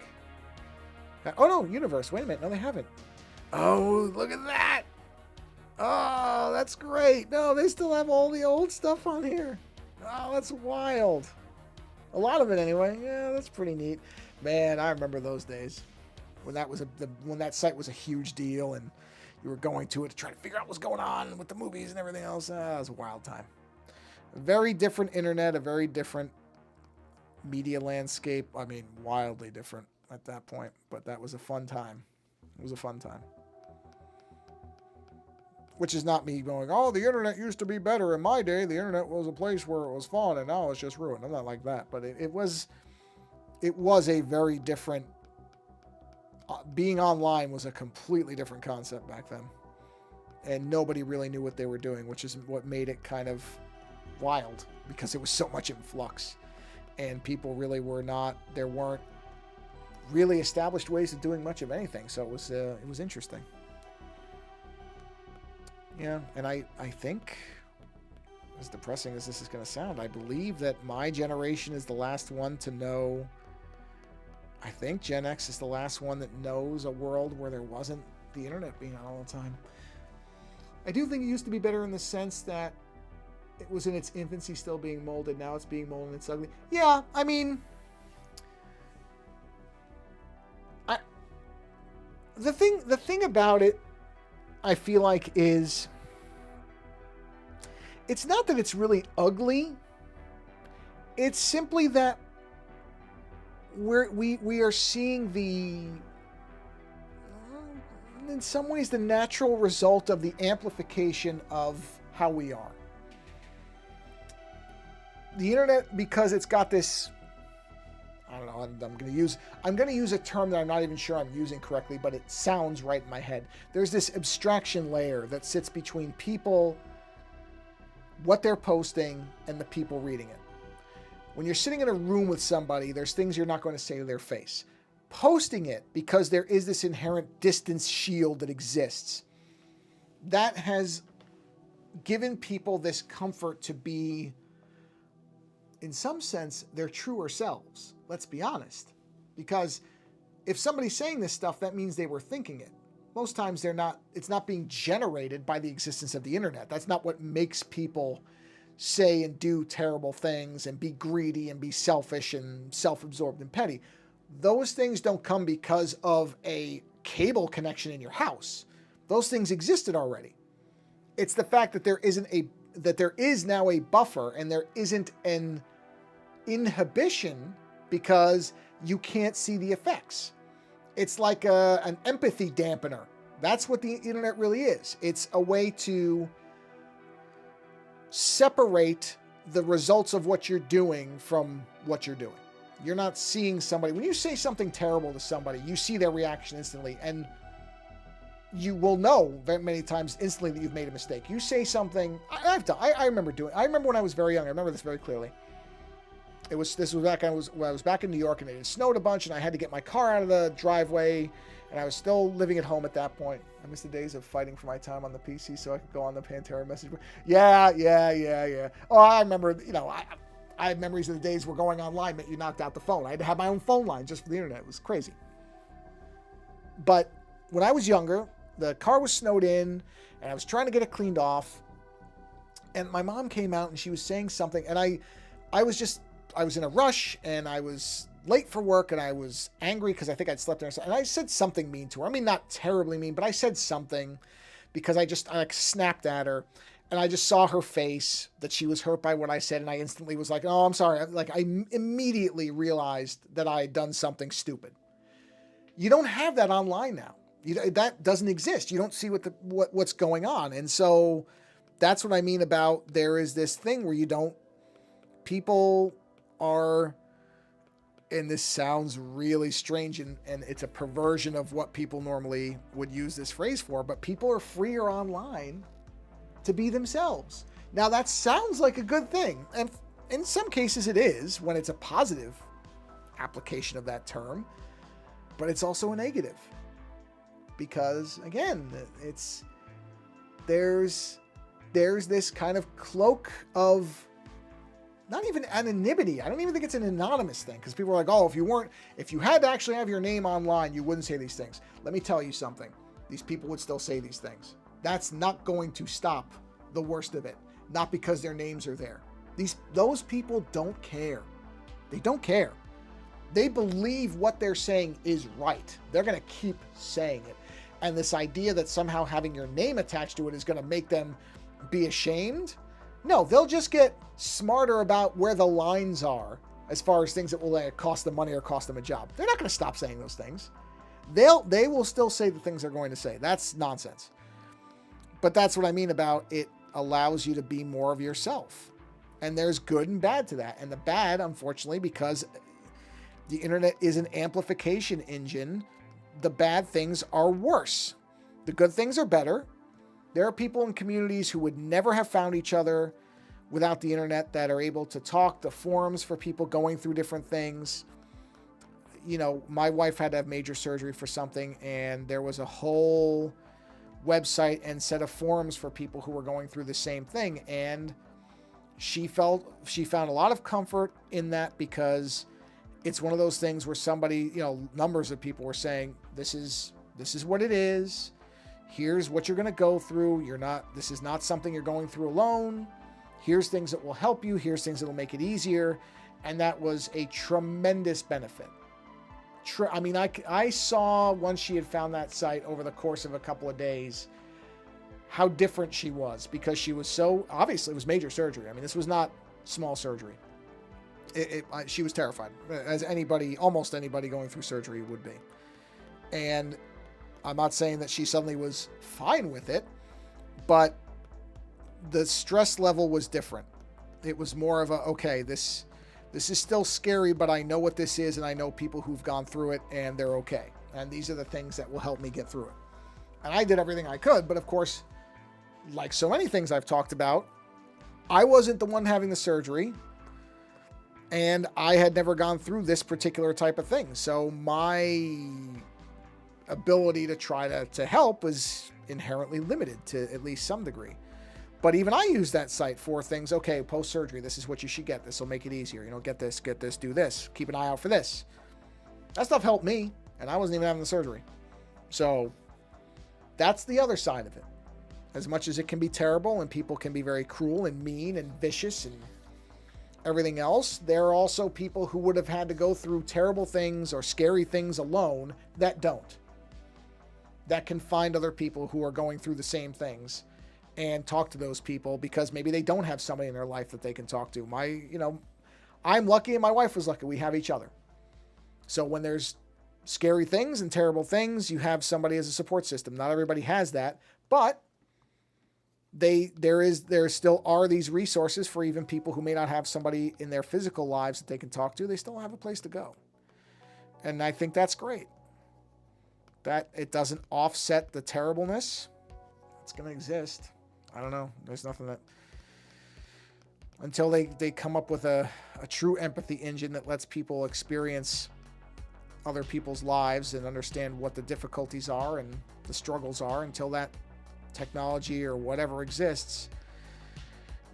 Oh no, universe, wait a minute, no they haven't. Oh, look at that! Oh, that's great. No, they still have all the old stuff on here. Oh, that's wild. A lot of it anyway. Yeah, that's pretty neat. Man, I remember those days when that was when that site was a huge deal and you were going to it to try to figure out what's going on with the movies and everything else. It was a wild time. A very different internet, a very different media landscape. I mean, wildly different at that point, but that was a fun time. It was a fun time. Which is not me going, oh, the internet used to be better. In my day, the internet was a place where it was fun, and now it's just ruined. I'm not like that, but it was a very different. Being online was a completely different concept back then, and nobody really knew what they were doing, which is what made it kind of wild because it was so much in flux, and people really were not. There weren't really established ways of doing much of anything, so it was interesting. Yeah, and I think, as depressing as this is going to sound, I believe that my generation is the last one to know. I think Gen X is the last one that knows a world where there wasn't the internet being on all the time. I do think it used to be better in the sense that it was in its infancy still being molded. Now it's being molded and it's ugly. Yeah, I mean, the thing about it, I feel like, is it's not that it's really ugly. It's simply that we are seeing in some ways the natural result of the amplification of how we are. The internet, because it's got this, I don't know, I'm going to use a term that I'm not even sure I'm using correctly, but it sounds right in my head. There's this abstraction layer that sits between people, what they're posting, and the people reading it. When you're sitting in a room with somebody, there's things you're not going to say to their face. Posting it, because there is this inherent distance shield that exists, that has given people this comfort to be, in some sense, their truer selves. Let's be honest. Because if somebody's saying this stuff, that means they were thinking it. Most times it's not being generated by the existence of the internet. That's not what makes people say and do terrible things and be greedy and be selfish and self-absorbed and petty. Those things don't come because of a cable connection in your house. Those things existed already. It's the fact that there is now a buffer and there isn't an inhibition because you can't see the effects. It's like an empathy dampener. That's what the internet really is. It's a way to separate the results of what you're doing from what you're doing. You're not seeing somebody. When you say something terrible to somebody, you see their reaction instantly, and you will know very many times instantly that you've made a mistake. You say something. I remember when I was very young. I remember this very clearly. This was back. I was back in New York, and it had snowed a bunch, and I had to get my car out of the driveway, and I was still living at home at that point. I miss the days of fighting for my time on the PC so I could go on the Pantera message board. Yeah. Oh, I remember. I have memories of the days where going online meant you knocked out the phone. I had to have my own phone line just for the internet. It was crazy. But when I was younger, the car was snowed in, and I was trying to get it cleaned off, and my mom came out, and she was saying something, and I was in a rush, and I was late for work, and I was angry because I think I'd slept in, and I said something mean to her. I mean, not terribly mean, but I said something because I snapped at her, and I just saw her face that she was hurt by what I said, and I instantly was like, oh, I'm sorry. I immediately realized that I had done something stupid. You don't have that online now. That doesn't exist. You don't see what's going on, and so that's what I mean about there is this thing where people are, and this sounds really strange, and it's a perversion of what people normally would use this phrase for, but people are freer online to be themselves. Now, that sounds like a good thing, and in some cases it is, when it's a positive application of that term, but it's also a negative. Because, again, there's this kind of cloak of not even anonymity. I don't even think it's an anonymous thing, because people are like, oh, if you had to actually have your name online, you wouldn't say these things. Let me tell you something. These people would still say these things. That's not going to stop the worst of it. Not because their names are there. Those people don't care. They don't care. They believe what they're saying is right. They're going to keep saying it. And this idea that somehow having your name attached to it is going to make them be ashamed, no, they'll just get smarter about where the lines are as far as things that will cost them money or cost them a job. They're not going to stop saying those things. They will still say the things they're going to say. That's nonsense. But that's what I mean about it allows you to be more of yourself. And there's good and bad to that. And the bad, unfortunately, because the internet is an amplification engine, the bad things are worse. The good things are better. There are people in communities who would never have found each other without the internet that are able to talk, the forums for people going through different things. You know, my wife had to have major surgery for something, and there was a whole website and set of forums for people who were going through the same thing. And she found a lot of comfort in that, because it's one of those things where somebody, you know, numbers of people were saying, this is what it is. Here's what you're going to go through. This is not something you're going through alone. Here's things that will help you. Here's things that will make it easier. And that was a tremendous benefit. I mean, I saw once she had found that site over the course of a couple of days, how different she was, because she was so, obviously it was major surgery. I mean, this was not small surgery. She was terrified, as almost anybody going through surgery would be. And I'm not saying that she suddenly was fine with it, but the stress level was different. It was more of okay, this is still scary, but I know what this is, and I know people who've gone through it, and they're okay. And these are the things that will help me get through it. And I did everything I could, but of course, like so many things I've talked about, I wasn't the one having the surgery, and I had never gone through this particular type of thing. So my ability to try to help was inherently limited to at least some degree. But even I use that site for things. Okay, post-surgery, this is what you should get. This will make it easier. You know, get this, do this. Keep an eye out for this. That stuff helped me, and I wasn't even having the surgery. So that's the other side of it. As much as it can be terrible and people can be very cruel and mean and vicious and everything else, there are also people who would have had to go through terrible things or scary things alone that don't. That can find other people who are going through the same things and talk to those people, because maybe they don't have somebody in their life that they can talk to. I'm lucky and my wife was lucky. We have each other. So when there's scary things and terrible things, you have somebody as a support system. Not everybody has that, but there still are these resources for even people who may not have somebody in their physical lives that they can talk to. They still have a place to go. And I think that's great. That it doesn't offset the terribleness. It's going to exist. I don't know. There's nothing that, until they come up with a true empathy engine that lets people experience other people's lives and understand what the difficulties are and the struggles are, until that technology or whatever exists,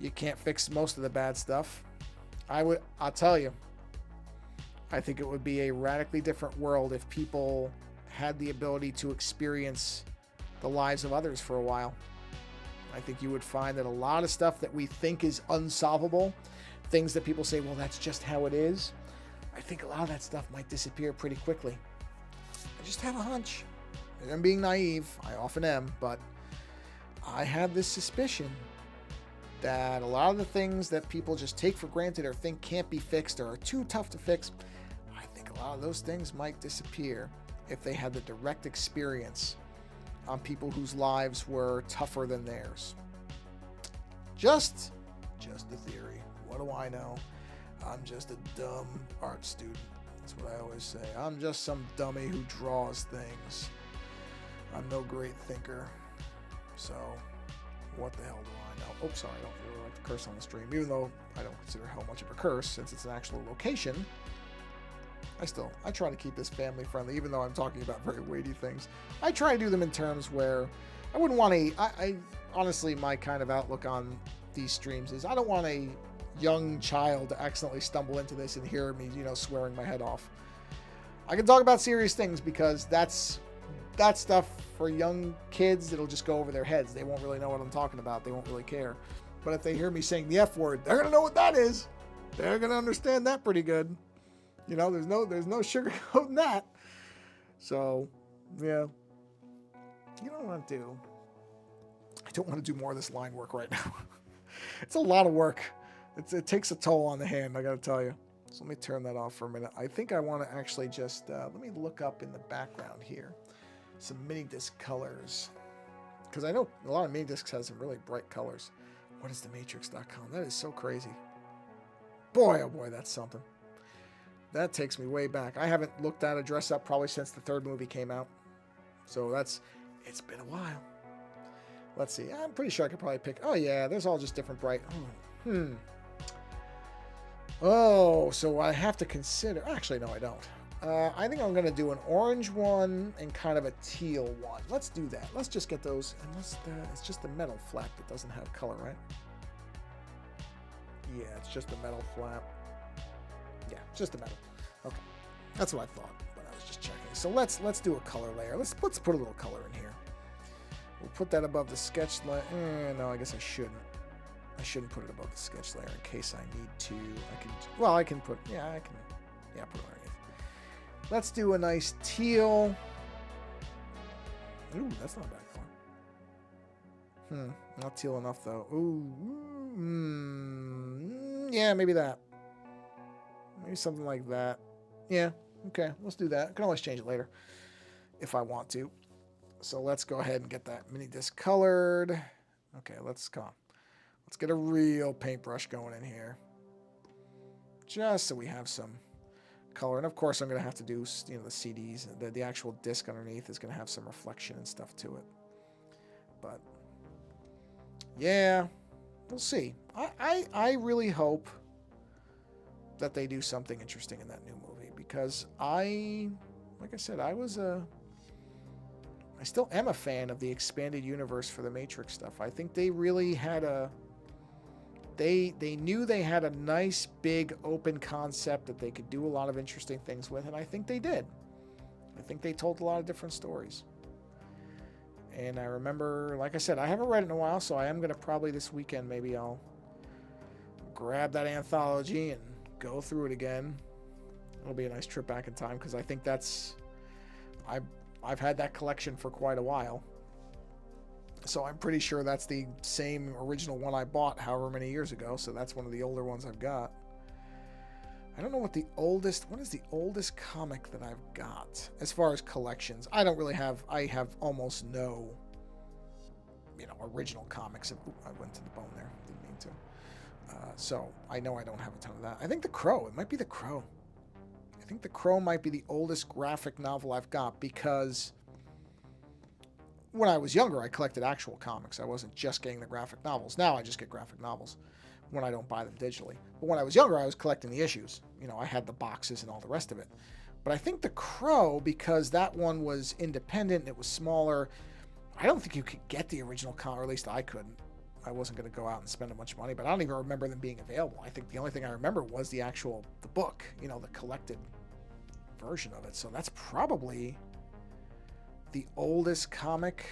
you can't fix most of the bad stuff. I'll tell you, I think it would be a radically different world if people had the ability to experience the lives of others for a while. I think you would find that a lot of stuff that we think is unsolvable, things that people say, well, that's just how it is, I think a lot of that stuff might disappear pretty quickly. I just have a hunch. Maybe I'm being naive. I often am, but I have this suspicion that a lot of the things that people just take for granted or think can't be fixed or are too tough to fix, I think a lot of those things might disappear if they had the direct experience on people whose lives were tougher than theirs. Just a theory. What do I know? I'm just a dumb art student. That's what I always say. I'm just some dummy who draws things. I'm no great thinker. So, what the hell do I know? Oh, sorry, I don't really like to curse on the stream, even though I don't consider hell much of a curse since it's an actual location. I try to keep this family friendly, even though I'm talking about very weighty things. I try to do them in terms where I wouldn't want I honestly, my kind of outlook on these streams is I don't want a young child to accidentally stumble into this and hear me, you know, swearing my head off. I can talk about serious things because that's stuff for young kids. It'll just go over their heads. They won't really know what I'm talking about. They won't really care. But if they hear me saying the F word, they're going to know what that is. They're going to understand that pretty good. You know, there's no sugarcoating that. So, yeah. You know what I want to do? I don't want to do more of this line work right now. It's a lot of work. It takes a toll on the hand, I got to tell you. So let me turn that off for a minute. I think I want to actually just, let me look up in the background here some mini disc colors. Because I know a lot of mini discs has some really bright colors. What is thematrix.com? That is so crazy. Boy, oh boy, that's something. That takes me way back. I haven't looked at a dress up probably since the third movie came out. So it's been a while. Let's see. I'm pretty sure I could probably pick. Oh, yeah, there's all just different bright. Oh, so I have to consider. Actually, no, I don't. I think I'm going to do an orange one and kind of a teal one. Let's do that. Let's just get those. Unless it's just the metal flap that doesn't have color, right? Yeah, it's just a metal flap. Yeah, just a metal. Okay, that's what I thought, but I was just checking. So let's do a color layer. Let's put a little color in here. We'll put that above the sketch layer. No, I guess I shouldn't. I shouldn't put it above the sketch layer in case I need to. I can put it underneath. Let's do a nice teal. Ooh, that's not a bad color. Not teal enough though. Yeah, maybe that. Maybe something like that. Yeah, okay, let's do that. I can always change it later if I want to. So let's go ahead and get that mini disc colored. Okay, let's get a real paintbrush going in here. Just so we have some color. And of course I'm going to have to do, you know, the CDs. The actual disc underneath is going to have some reflection and stuff to it. But yeah, we'll see. I really hope that they do something interesting in that new movie because like I said, I still am a fan of the expanded universe for the Matrix stuff. I think they really had they knew they had a nice big open concept that they could do a lot of interesting things with, and I think they did. I think they told a lot of different stories. And I remember, like I said, I haven't read it in a while, so I am going to probably this weekend, maybe I'll grab that anthology and go through it again. It'll be a nice trip back in time because I think I've had that collection for quite a while. So I'm pretty sure that's the same original one I bought however many years ago. So that's one of the older ones I've got. I don't know what is the oldest comic that I've got as far as collections. I have almost no, original comics. I went to the bone there. Didn't mean to. So I know I don't have a ton of that. I think The Crow. It might be The Crow. I think The Crow might be the oldest graphic novel I've got because when I was younger, I collected actual comics. I wasn't just getting the graphic novels. Now I just get graphic novels when I don't buy them digitally. But when I was younger, I was collecting the issues. I had the boxes and all the rest of it. But I think The Crow, because that one was independent, it was smaller, I don't think you could get the original comic, or at least I couldn't. I wasn't going to go out and spend a bunch of money, but I don't even remember them being available. I think the only thing I remember was the book, the collected version of it. So that's probably the oldest comic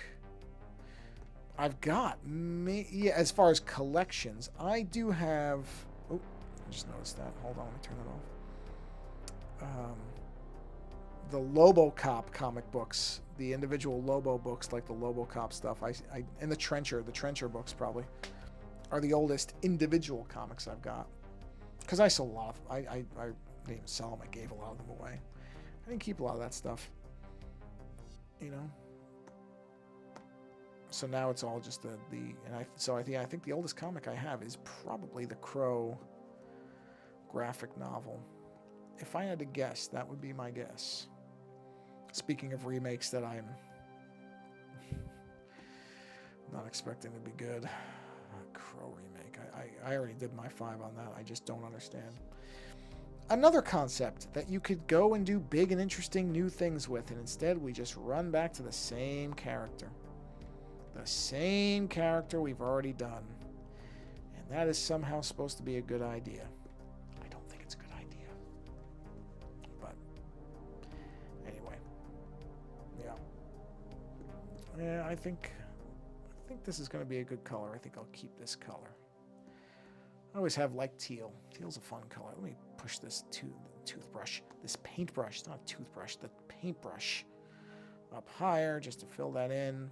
I've got. Yeah, as far as collections, I do have... Oh, I just noticed that. Hold on, let me turn that off. The Lobocop comic books, the individual Lobo books, like the Lobocop stuff, and the Trencher books probably, are the oldest individual comics I've got. Because I sold a lot of... I didn't even sell them. I gave a lot of them away. I didn't keep a lot of that stuff. So now it's all just I think the oldest comic I have is probably The Crow graphic novel. If I had to guess, that would be my guess. Speaking of remakes that I'm not expecting to be good. Crow remake. I already did my 5 on that. I just don't understand. Another concept that you could go and do big and interesting new things with, and instead we just run back to the same character. The same character we've already done. And That is somehow supposed to be a good idea. I don't think it's a good idea. But anyway. Yeah. Yeah, I think this is going to be a good color. I think I'll keep this color. I always have liked teal. Teal's a fun color. Let me push this toothbrush, this paintbrush. It's not a toothbrush, the paintbrush up higher just to fill that in.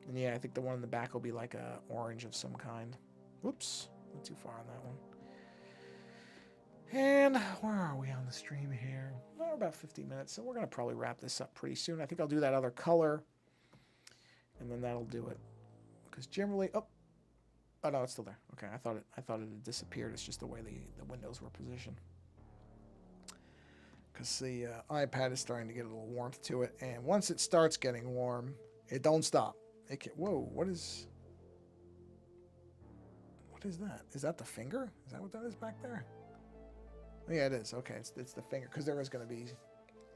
And yeah, I think the one in the back will be like a orange of some kind. Whoops, went too far on that one. And where are we on the stream here? We're about 50 minutes, so we're going to probably wrap this up pretty soon. I think I'll do that other color, and then that'll do it. Because generally, oh no, it's still there. Okay, I thought it had disappeared. It's just the way the windows were positioned. Because the iPad is starting to get a little warmth to it, and once it starts getting warm, it don't stop. It can, whoa, what is that? Is that the finger? Is that what that is back there? Oh, yeah, it is. Okay, it's the finger, because there is going to be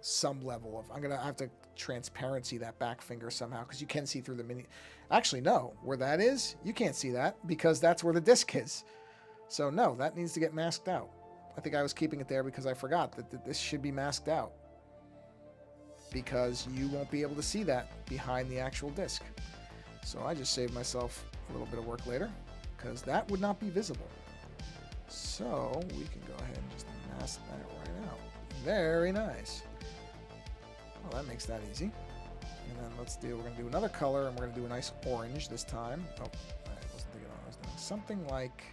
some level of... I'm going to have to transparency that back finger somehow, because you can see through the mini... Actually, no. Where that is, you can't see that, because that's where the disc is. So, no, that needs to get masked out. I think I was keeping it there because I forgot that this should be masked out. Because you won't be able to see that behind the actual disc. So I just saved myself a little bit of work later, because that would not be visible. So we can go ahead and just mask that right out. Very nice. Well, that makes that easy. And then we're going to do another color, and we're going to do a nice orange this time. Oh, I wasn't thinking I was doing something like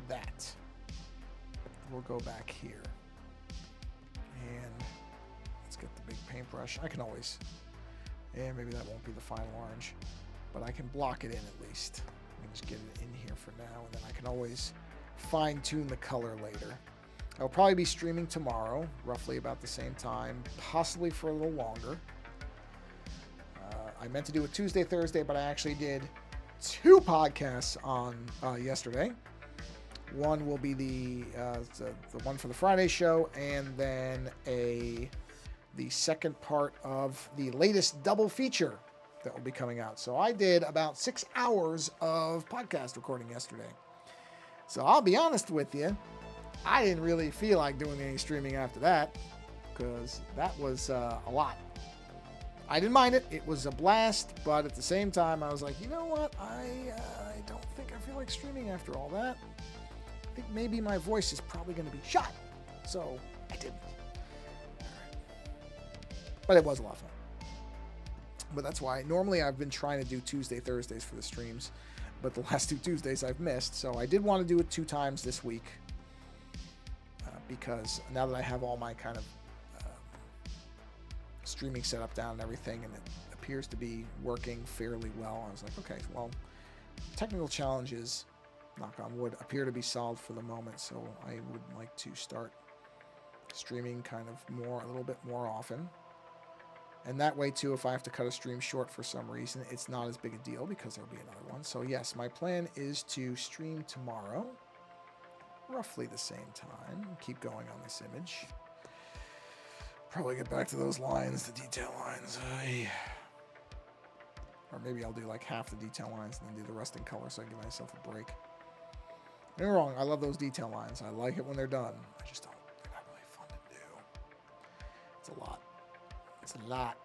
that. We'll go back here. And let's get the big paintbrush. I can always, and maybe that won't be the final orange, but I can block it in at least. Let me just get it in here for now, and then I can always fine-tune the color later. I'll probably be streaming tomorrow, roughly about the same time, possibly for a little longer. I meant to do it Tuesday, Thursday, but I actually did 2 podcasts on yesterday. One will be the one for the Friday show, and then the second part of the latest double feature that will be coming out. So I did about 6 hours of podcast recording yesterday. So I'll be honest with you, I didn't really feel like doing any streaming after that, because that was a lot. I didn't mind it. It was a blast, but at the same time, I was like, you know what? I don't think I feel like streaming after all that. I think maybe my voice is probably going to be shot. So I didn't. But it was a lot of fun. But that's why normally I've been trying to do Tuesday, Thursdays for the streams, but the last 2 Tuesdays I've missed. So I did want to do it 2 times this week, because now that I have all my kind of streaming setup down and everything, and it appears to be working fairly well, I was like, okay, well, technical challenges, knock on wood, appear to be solved for the moment, so I would like to start streaming kind of a little bit more often. And that way, too, if I have to cut a stream short for some reason, it's not as big a deal, because there'll be another one. So yes, my plan is to stream tomorrow, roughly the same time. Keep going on this image. Probably get back to those lines, the detail lines. Or maybe I'll do like half the detail lines and then do the rest in color, so I give myself a break. Don't get me wrong, I love those detail lines. I like it when they're done. I just don't. They're not really fun to do. It's a lot. It's a lot.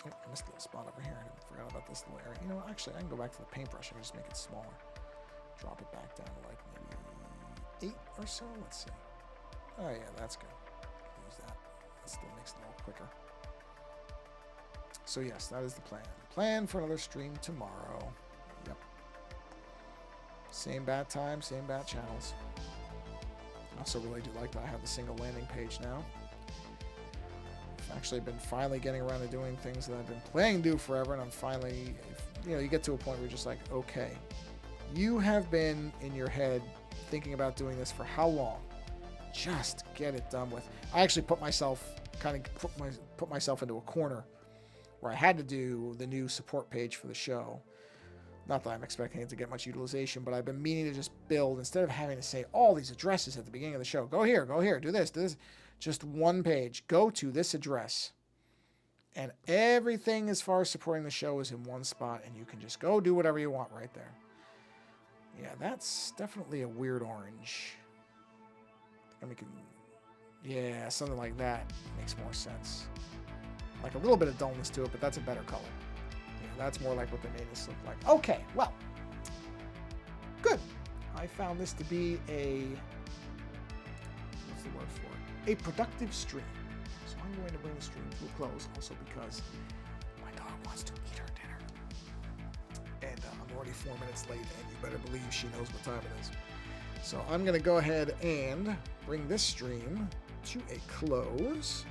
Oh, I missed a little spot over here. I forgot about this little area. You know what? Actually, I can go back to the paintbrush. I can just make it smaller. Drop it back down to like maybe 8 or so. Let's see. Oh, yeah, that's good. Use that. That still makes it a little quicker. So, yes, that is the plan. Plan for another stream tomorrow. Yep. Same bat time, same bat channels. I also really do like that I have the single landing page now. I've actually been finally getting around to doing things that I've been planning to do forever, and I'm finally, you get to a point where you're just like, okay, you have been in your head thinking about doing this for how long? Just get it done with. I actually put myself into a corner where I had to do the new support page for the show. Not that I'm expecting it to get much utilization, but I've been meaning to just build, instead of having to say all these addresses at the beginning of the show, go here, do this, just one page, go to this address. And everything as far as supporting the show is in one spot, and you can just go do whatever you want right there. Yeah, that's definitely a weird orange. Yeah, something like that makes more sense. Like a little bit of dullness to it, but that's a better color. Yeah, that's more like what they made this look like. Okay, well, good. I found this to be what's the word for it? A productive stream. So I'm going to bring the stream to a close, also because my dog wants to eat her dinner. And I'm already 4 minutes late, and you better believe she knows what time it is. So I'm going to go ahead and bring this stream to a close.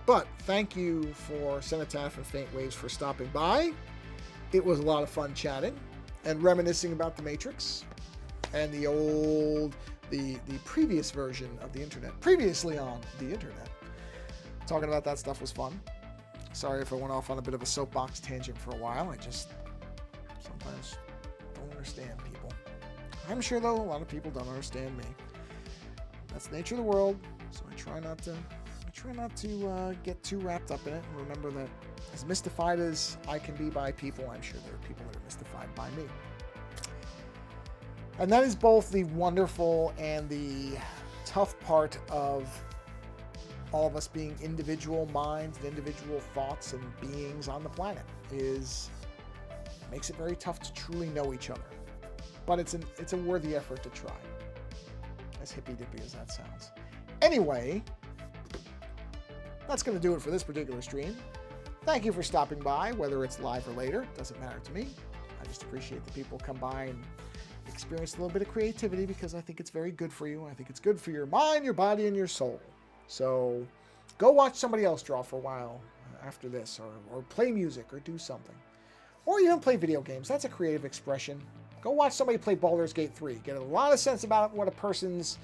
But thank you for Cenotaph and Faint Waves for stopping by. It was a lot of fun chatting and reminiscing about the Matrix and the previous version of the internet, previously on the internet. Talking about that stuff was fun. Sorry if I went off on a bit of a soapbox tangent for a while. I just sometimes don't understand people. I'm sure, though, a lot of people don't understand me. That's the nature of the world, so I try not to get too wrapped up in it, and remember that as mystified as I can be by people, I'm sure there are people that are mystified by me. And that is both the wonderful and the tough part of all of us being individual minds and individual thoughts and beings on the planet. It makes it very tough to truly know each other. But it's a worthy effort to try. As hippy-dippy as that sounds. Anyway, that's going to do it for this particular stream. Thank you for stopping by, whether it's live or later. Doesn't matter to me. I just appreciate the people come by and experience a little bit of creativity because I think it's very good for you. I think it's good for your mind, your body, and your soul. So go watch somebody else draw for a while after this, or play music, or do something. Or even play video games. That's a creative expression. Go watch somebody play Baldur's Gate 3. Get a lot of sense about what a person's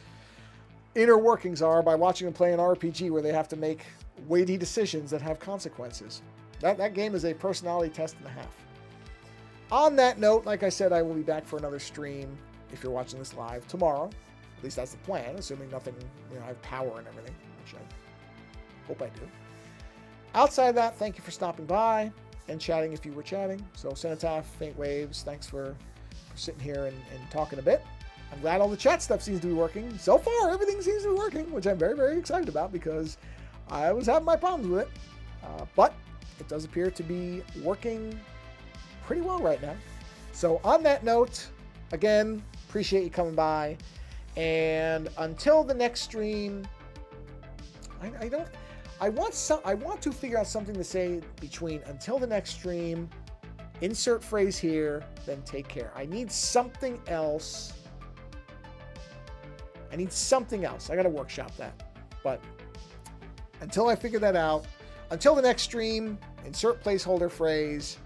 inner workings are by watching them play an RPG where they have to make weighty decisions that have consequences. That game is a personality test and a half. On that note, like I said, I will be back for another stream, if you're watching this live, tomorrow. At least that's the plan, assuming nothing, I have power and everything, which I hope I do. Outside of that, thank you for stopping by and chatting if you were chatting. So Cenotaph, Faint Waves, thanks for sitting here and talking a bit. I'm glad all the chat stuff seems to be working. So far, everything seems to be working, which I'm very, very excited about because I was having my problems with it. But it does appear to be working pretty well right now. So on that note, again, appreciate you coming by. And until the next stream, I want to figure out something to say between until the next stream, insert phrase here, then take care. I need something else. I got to workshop that. But until I figure that out, until the next stream, insert placeholder phrase,